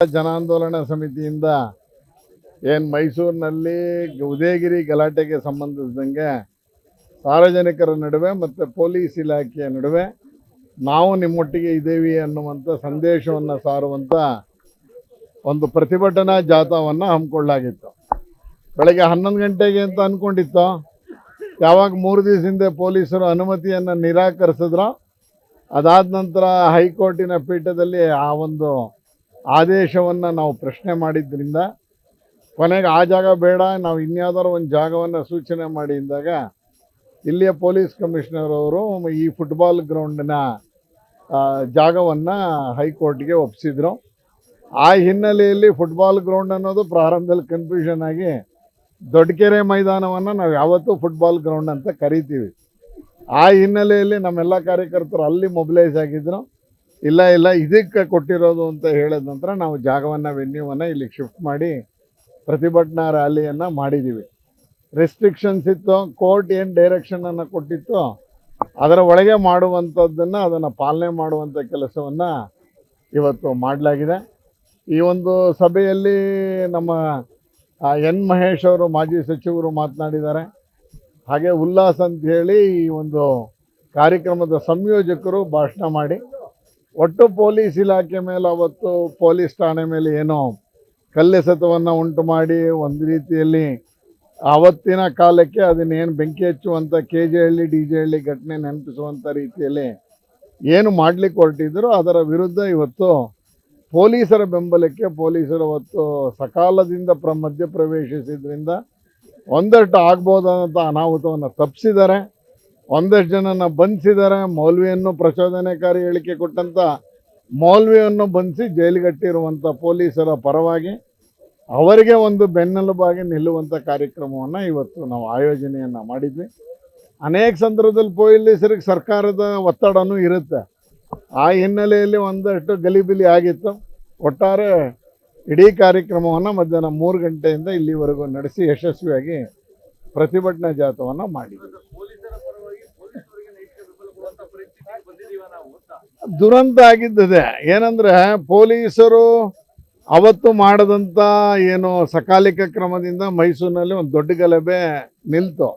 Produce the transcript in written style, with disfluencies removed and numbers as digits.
ಜನಾಂದೋಲನ ಸಮಿತಿಯಿಂದ ಏನು ಮೈಸೂರಿನಲ್ಲಿ ಉದಯಗಿರಿ ಗಲಾಟೆಗೆ ಸಂಬಂಧಿಸಿದಂಗೆ ಸಾರ್ವಜನಿಕರ ನಡುವೆ ಮತ್ತು ಪೊಲೀಸ್ ಇಲಾಖೆಯ ನಡುವೆ ನಾವು ನಿಮ್ಮೊಟ್ಟಿಗೆ ಇದ್ದೇವೆ ಅನ್ನುವಂಥ ಸಂದೇಶವನ್ನು ಸಾರುವಂಥ ಒಂದು ಪ್ರತಿಭಟನಾ ಜಾಥಾವನ್ನು ಹಮ್ಮಿಕೊಳ್ಳಲಾಗಿತ್ತು. ಬೆಳಗ್ಗೆ 11 ಗಂಟೆಗೆ ಅಂತ ಅಂದ್ಕೊಂಡಿತ್ತು. ಯಾವಾಗ 3 ದಿವಸ ಹಿಂದೆ ಪೊಲೀಸರು ಅನುಮತಿಯನ್ನು ನಿರಾಕರಿಸಿದ್ರು, ಅದಾದ ನಂತರ ಹೈಕೋರ್ಟಿನ ಪೀಠದಲ್ಲಿ ಆ ಒಂದು ಆದೇಶವನ್ನು ನಾವು ಪ್ರಶ್ನೆ ಮಾಡಿದ್ದರಿಂದ ಕೊನೆಗೆ ಆ ಜಾಗ ಬೇಡ, ನಾವು ಇನ್ಯಾವುದಾದ್ರು ಒಂದು ಜಾಗವನ್ನು ಸೂಚನೆ ಮಾಡಿ ಅಂದಾಗ ಇಲ್ಲಿಯ ಪೊಲೀಸ್ ಕಮಿಷನರ್ ಅವರು ಈ ಫುಟ್ಬಾಲ್ ಗ್ರೌಂಡಿನ ಜಾಗವನ್ನು ಹೈಕೋರ್ಟ್ಗೆ ಒಪ್ಪಿಸಿದ್ರು. ಆ ಹಿನ್ನೆಲೆಯಲ್ಲಿ ಫುಟ್ಬಾಲ್ ಗ್ರೌಂಡ್ ಅನ್ನೋದು ಪ್ರಾರಂಭದಲ್ಲಿ ಕನ್ಫ್ಯೂಷನ್ ಆಗಿ ದೊಡ್ಡಕೆರೆ ಮೈದಾನವನ್ನು ನಾವು ಯಾವತ್ತೂ ಫುಟ್ಬಾಲ್ ಗ್ರೌಂಡ್ ಅಂತ ಕರಿತೀವಿ. ಆ ಹಿನ್ನೆಲೆಯಲ್ಲಿ ನಮ್ಮೆಲ್ಲ ಕಾರ್ಯಕರ್ತರು ಅಲ್ಲಿ ಮೊಬಿಲೈಸ್ ಆಗಿದ್ರು. ಇಲ್ಲ ಇದಕ್ಕೆ ಕೊಟ್ಟಿರೋದು ಅಂತ ಹೇಳಿದ ನಂತರ ನಾವು ಜಾಗವನ್ನು ವೆನ್ಯೂವನ್ನು ಇಲ್ಲಿಗೆ ಶಿಫ್ಟ್ ಮಾಡಿ ಪ್ರತಿಭಟನಾ ರ್ಯಾಲಿಯನ್ನು ಮಾಡಿದ್ದೀವಿ. ರೆಸ್ಟ್ರಿಕ್ಷನ್ಸ್ ಇತ್ತು, ಕೋರ್ಟ್ ಏನು ಡೈರೆಕ್ಷನನ್ನು ಕೊಟ್ಟಿತ್ತು ಅದರ ಒಳಗೆ ಮಾಡುವಂಥದ್ದನ್ನು ಅದನ್ನು ಪಾಲನೆ ಮಾಡುವಂಥ ಕೆಲಸವನ್ನು ಇವತ್ತು ಮಾಡಲಾಗಿದೆ. ಈ ಒಂದು ಸಭೆಯಲ್ಲಿ ನಮ್ಮ ಎನ್ ಮಹೇಶ್ ಅವರು ಮಾಜಿ ಸಚಿವರು ಮಾತನಾಡಿದ್ದಾರೆ. ಹಾಗೆ ಉಲ್ಲಾಸ್ ಅಂತ ಹೇಳಿ ಈ ಒಂದು ಕಾರ್ಯಕ್ರಮದ ಸಂಯೋಜಕರು ಭಾಷಣ ಮಾಡಿ ಒಟ್ಟು ಪೊಲೀಸ್ ಇಲಾಖೆ ಮೇಲೆ ಅವತ್ತು ಪೊಲೀಸ್ ಠಾಣೆ ಮೇಲೆ ಏನೋ ಕಲ್ಲೆಸೆತವನ್ನು ಉಂಟು ಮಾಡಿ ಒಂದು ರೀತಿಯಲ್ಲಿ ಆವತ್ತಿನ ಕಾಲಕ್ಕೆ ಅದನ್ನೇನು ಬೆಂಕಿ ಹಚ್ಚುವಂಥ KJ ಹಳ್ಳಿ DJ ಹಳ್ಳಿ ಘಟನೆ ನೆನಪಿಸುವಂಥ ರೀತಿಯಲ್ಲಿ ಏನು ಮಾಡಲಿಕ್ಕೆ ಹೊರಟಿದ್ರು ಅದರ ವಿರುದ್ಧ ಇವತ್ತು ಪೊಲೀಸರ ಬೆಂಬಲಕ್ಕೆ ಪೊಲೀಸರು ಅವತ್ತು ಸಕಾಲದಿಂದ ಮಧ್ಯಪ್ರವೇಶಿಸಿದ್ರಿಂದ ಒಂದಷ್ಟು ಆಗ್ಬೋದಂಥ ಅನಾಹುತವನ್ನು ತಪ್ಪಿಸಿದ್ದಾರೆ. ಒಂದಷ್ಟು ಜನನ ಬಂಧಿಸಿದ್ದಾರೆ. ಮೌಲ್ವಿಯನ್ನು ಪ್ರಚೋದನೆಕಾರಿ ಹೇಳಿಕೆ ಕೊಟ್ಟಂಥ ಮೌಲ್ವಿಯನ್ನು ಬಂಧಿಸಿ ಜೈಲಿಗಟ್ಟಿರುವಂಥ ಪೊಲೀಸರ ಪರವಾಗಿ ಅವರಿಗೆ ಒಂದು ಬೆನ್ನೆಲುಬಾಗಿ ನಿಲ್ಲುವಂಥ ಕಾರ್ಯಕ್ರಮವನ್ನು ಇವತ್ತು ನಾವು ಆಯೋಜನೆಯನ್ನು ಮಾಡಿದ್ವಿ. ಅನೇಕ ಸಂದರ್ಭದಲ್ಲಿ ಪೊಲೀಸರಿಗೆ ಸರ್ಕಾರದ ಒತ್ತಡನೂ ಇರುತ್ತೆ. ಆ ಹಿನ್ನೆಲೆಯಲ್ಲಿ ಒಂದಷ್ಟು ಗಲಿಬಿಲಿ ಆಗಿತ್ತು. ಒಟ್ಟಾರೆ ಇಡೀ ಕಾರ್ಯಕ್ರಮವನ್ನು ಮಧ್ಯಾಹ್ನ 3 ಗಂಟೆಯಿಂದ ಇಲ್ಲಿವರೆಗೂ ನಡೆಸಿ ಯಶಸ್ವಿಯಾಗಿ ಪ್ರತಿಭಟನಾ ಜಾಥಾವನ್ನು ಮಾಡಿದ್ವಿ. ದುರಂತ ಆಗಿದ್ದದೆ ಏನಂದರೆ ಪೊಲೀಸರು ಅವತ್ತು ಮಾಡದಂಥ ಏನು ಸಕಾಲಿಕ ಕ್ರಮದಿಂದ ಮೈಸೂರಿನಲ್ಲಿ ಒಂದು ದೊಡ್ಡ ಗಲಭೆ ನಿಲ್ತು.